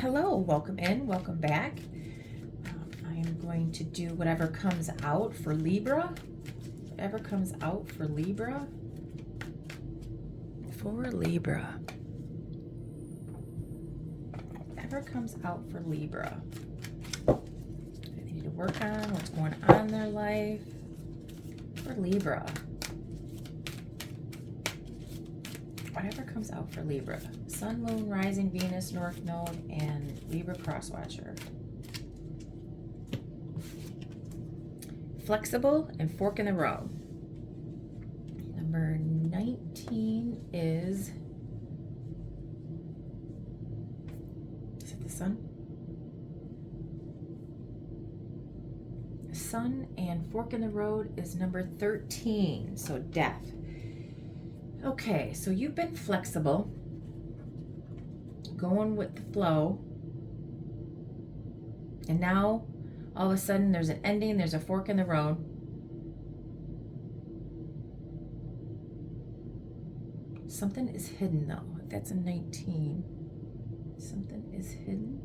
Hello, welcome in, welcome back. I am going to do whatever comes out for Libra. Whatever comes out for Libra. For Libra. Whatever comes out for Libra. What they need to work on, what's going on in their life. For Libra. Whatever comes out for Libra. Sun, Moon, Rising, Venus, North Node, and Libra Crosswatcher. Flexible and fork in the road. Number 19 is it the Sun? Sun and fork in the road is number 13, so death. Okay, so you've been flexible, going with the flow, and now all of a sudden there's an ending, there's a fork in the road. Something is hidden though. That's a 19. Something is hidden.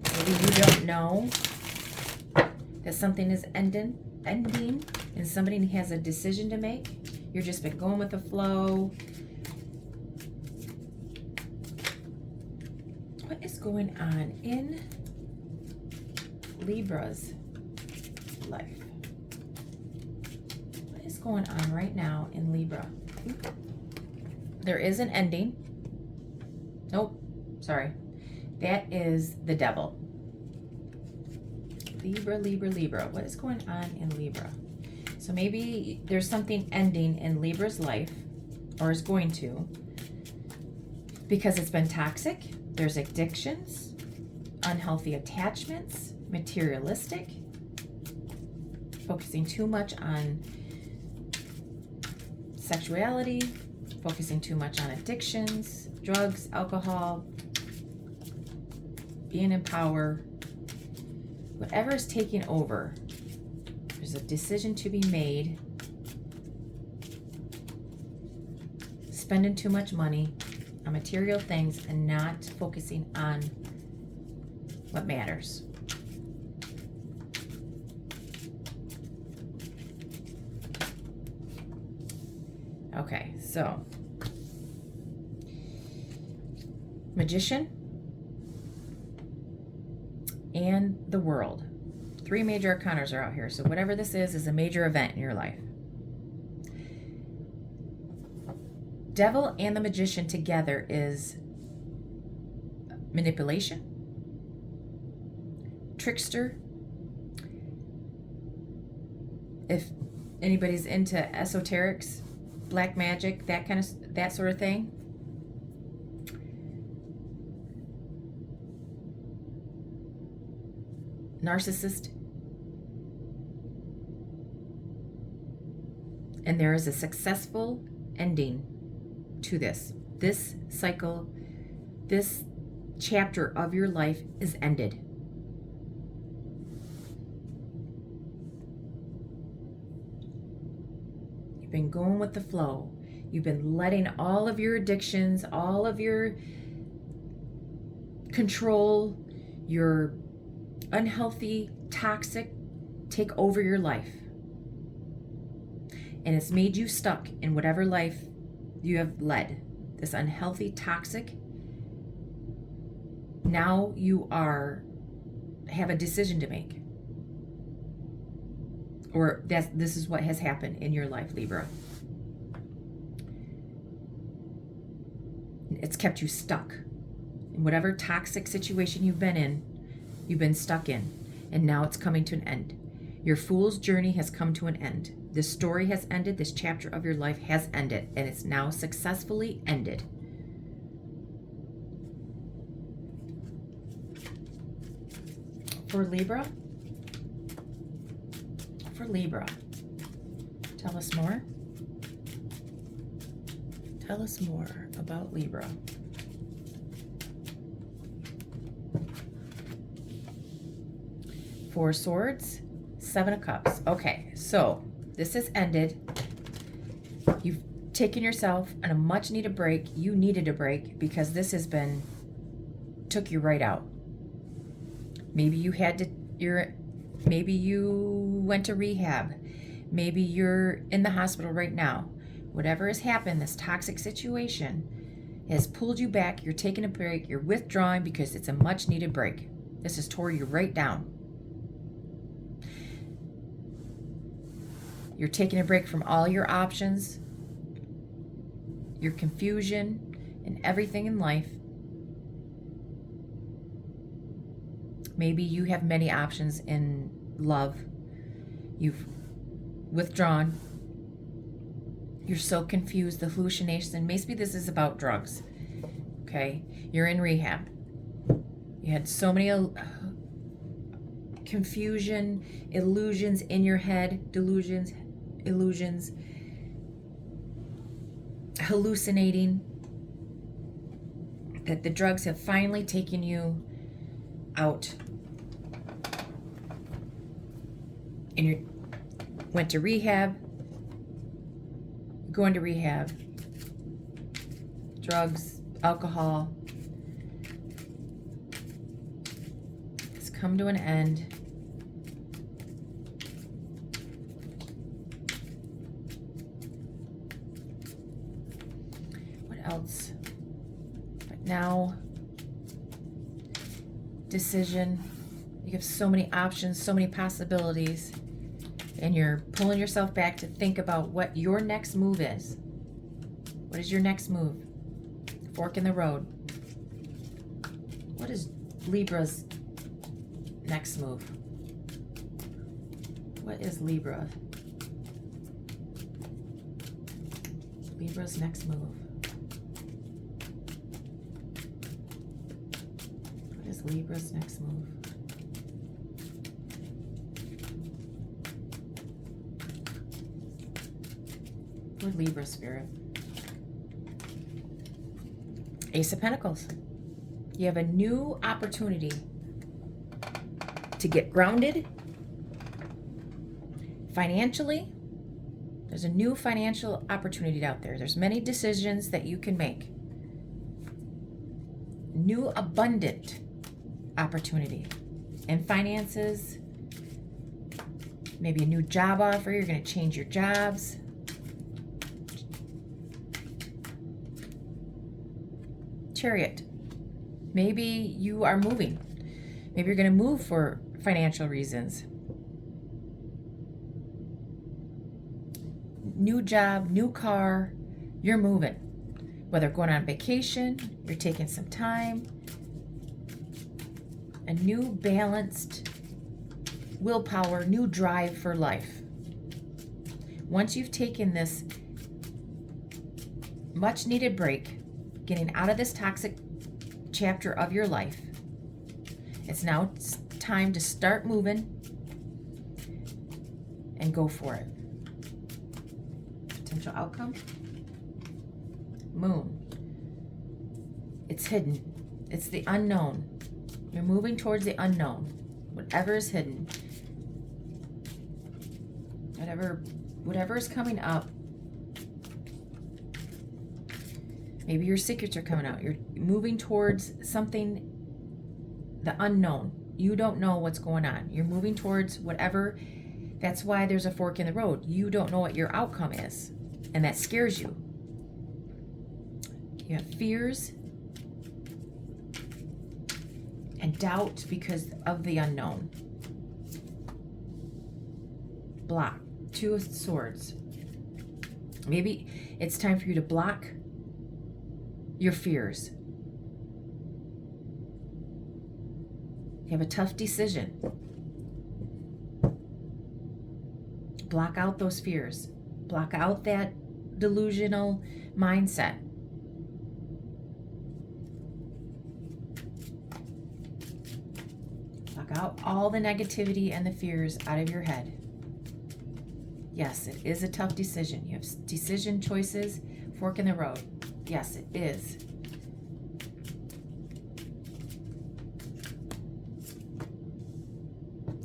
Maybe you don't know that something is ending, and somebody has a decision to make. You've just been going with the flow. What is going on in Libra's life? What is going on right now in Libra? There is an ending. Nope, sorry. That is the devil. Libra, Libra, Libra. What is going on in Libra? So maybe there's something ending in Libra's life, or is going to, because it's been toxic. There's addictions, unhealthy attachments, materialistic, focusing too much on sexuality, focusing too much on addictions, drugs, alcohol, being in power. Whatever is taking over, there's a decision to be made. Spending too much money on material things and not focusing on what matters. Okay, so Magician and the World. 3 major arcanas are out here. So whatever this is a major event in your life. Devil and the Magician together is manipulation, trickster. If anybody's into esoterics, black magic, that sort of thing. Narcissist. And there is a successful ending to this. This cycle, this chapter of your life is ended. You've been going with the flow. You've been letting all of your addictions, all of your control, your unhealthy, toxic, take over your life. And it's made you stuck in whatever life you have led. This unhealthy, toxic. Now you have a decision to make. Or this is what has happened in your life, Libra. It's kept you stuck in whatever toxic situation you've been in. You've been stuck in, and now it's coming to an end. Your fool's journey has come to an end. This story has ended. This chapter of your life has ended, and it's now successfully ended. For Libra, tell us more. Tell us more about Libra. Four Swords, 7 of Cups. Okay, so this has ended. You've taking yourself on a much needed break. You needed a break because this has been, took you right out. Maybe you had to, maybe you went to rehab. Maybe you're in the hospital right now. Whatever has happened, this toxic situation has pulled you back. You're taking a break. You're withdrawing because it's a much needed break. This has tore you right down. You're taking a break from all your options, your confusion, and everything in life. Maybe you have many options in love. You've withdrawn. You're so confused, the hallucination. Maybe this is about drugs. Okay? You're in rehab. You had so many confusion, illusions in your head, delusions, illusions, hallucinating, that the drugs have finally taken you out. And you went to rehab, going to rehab, drugs, alcohol. It's come to an end. What else? But now, decision. You have so many options, so many possibilities, and you're pulling yourself back to think about what your next move is. What is your next move? Fork in the road. What is Libra's next move? What is Libra? Libra's next move. What is Libra's next move? For Libra spirit. Ace of Pentacles. You have a new opportunity to get grounded financially. There's a new financial opportunity out there. There's many decisions that you can make. New abundant opportunity in finances. Maybe a new job offer. You're going to change your jobs. Chariot. Maybe you are moving. Maybe you're going to move for financial reasons. New job, new car, you're moving. Whether going on vacation, you're taking some time. A new balanced willpower, new drive for life. Once you've taken this much needed break, getting out of this toxic chapter of your life, it's now time to start moving and go for it. Potential outcome. Moon. It's hidden. It's the unknown. You're moving towards the unknown. Whatever is hidden. Whatever is coming up. Maybe your secrets are coming out. You're moving towards something, the unknown. You don't know what's going on. You're moving towards whatever. That's why there's a fork in the road. You don't know what your outcome is. And that scares you. You have fears and doubt because of the unknown. Block. Two of Swords. Maybe it's time for you to block your fears. You have a tough decision. Block out those fears. Block out that delusional mindset. Block out all the negativity and the fears out of your head. Yes, it is a tough decision. You have decision choices, fork in the road. Yes, it is.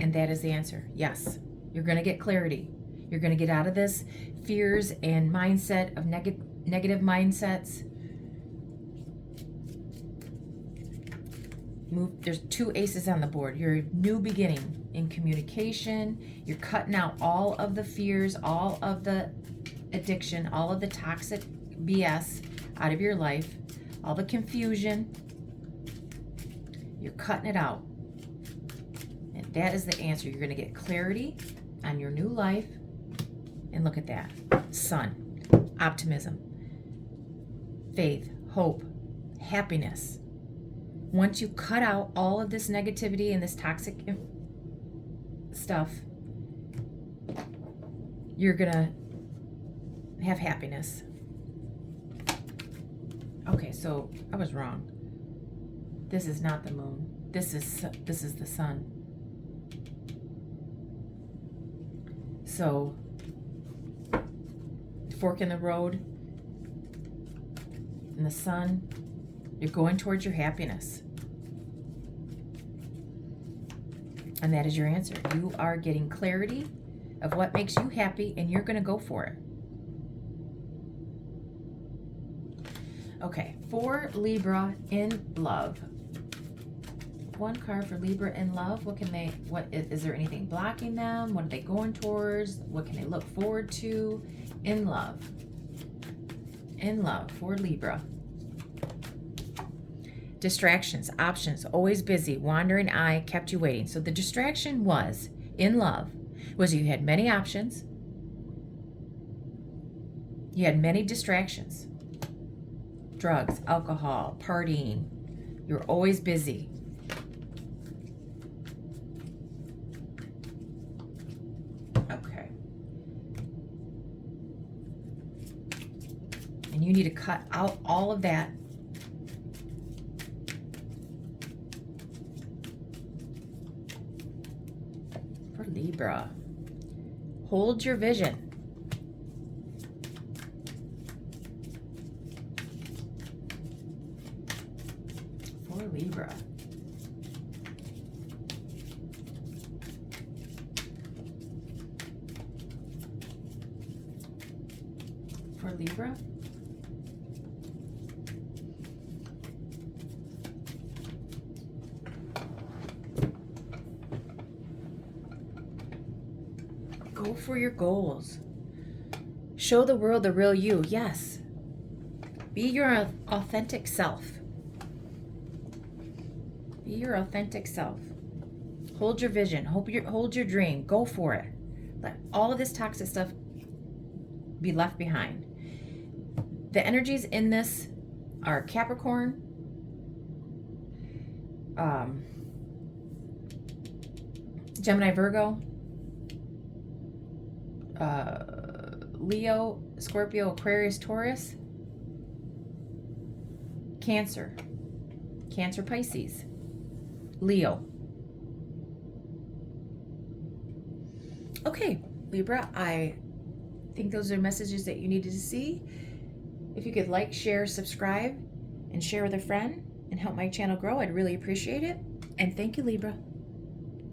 And that is the answer. Yes, you're going to get clarity. You're going to get out of this fears and mindset of negative mindsets. There's 2 aces on the board. Your new beginning in communication. You're cutting out all of the fears, all of the addiction, all of the toxic BS out of your life, all the confusion. You're cutting it out. And that is the answer. You're going to get clarity on your new life. And look at that. Sun, optimism, faith, hope, happiness. Once you cut out all of this negativity and this toxic stuff, you're gonna have happiness. Okay, so I was wrong. This is not the moon. This is the sun. So, fork in the road and the sun, you're going towards your happiness. And that is your answer. You are getting clarity of what makes you happy, and you're going to go for it. Okay, for Libra in love. One card for Libra in love. What is there anything blocking them? What are they going towards? What can they look forward to in love? In love for Libra. Distractions, options, always busy, wandering eye kept you waiting. So the distraction was, in love, was you had many options. You had many distractions. Drugs, alcohol, partying. You were always busy. Okay. And you need to cut out all of that. For Libra, hold your vision. For Libra. For Libra. Go for your goals. Show the world the real you. Yes. Be your authentic self. Be your authentic self. Hold your vision. Hold your dream. Go for it. Let all of this toxic stuff be left behind. The energies in this are Capricorn, Gemini, Virgo, Leo, Scorpio, Aquarius, Taurus, Cancer, Pisces, Leo. Okay, Libra, I think those are messages that you needed to see. If you could like, share, subscribe, and share with a friend and help my channel grow, I'd really appreciate it. And thank you, Libra.